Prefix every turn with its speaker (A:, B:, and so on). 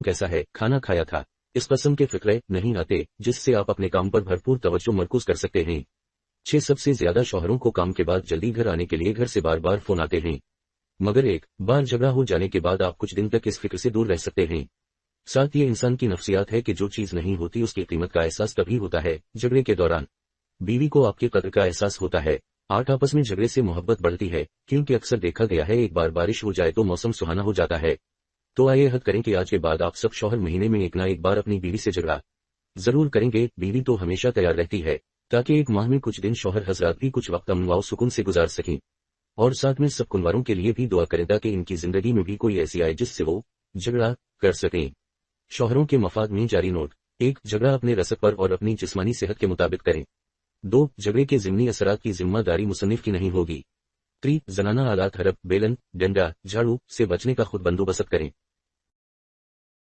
A: कैसा है, खाना खाया था, इस कस्म के फिक्रे नहीं आते जिससे आप अपने काम पर भरपूर तवज्जो मरकूज कर सकते हैं। 6 सबसे ज्यादा शौहरों को काम के बाद जल्दी घर आने के लिए घर से बार बार फोन आते हैं, मगर एक बार झगड़ा हो जाने के बाद आप कुछ दिन तक इस फिक्र से दूर रह सकते हैं। साथ ये इंसान की नफ्सियात है कि जो चीज नहीं होती उसकी कीमत का एहसास तभी होता है झगड़े के दौरान। बीवी को आपके कद्र का एहसास होता है। 8 आपस में झगड़े से मोहब्बत बढ़ती है, क्योंकि अक्सर देखा गया है एक बार बारिश हो जाए तो मौसम सुहाना हो जाता है। तो आइए हद करें कि आज के बाद आप सब शौहर महीने में एक ना एक बार अपनी बीवी से झगड़ा जरूर करेंगे। बीवी तो हमेशा तैयार रहती है ताकि एक माह में कुछ दिन शौहर हजरात भी कुछ वक्त अमन व सुकून से गुजार सकें, और साथ में सब कुनवारों के लिए भी दुआ करें ताकि इनकी जिंदगी में भी कोई ऐसी आए जिससे वो झगड़ा कर सकें। शौहरों के मफाद में जारी नोट। 1. झगड़ा अपने रसक पर और अपनी जिस्मानी सेहत के मुताबिक करें। 2. झगड़े के ज़िमनी असरात की जिम्मेदारी मुसन्निफ की नहीं होगी। 3. जनाना आलात हरब, बेलन, डंडा, झाड़ू से बचने का खुद बंदोबस्त करें।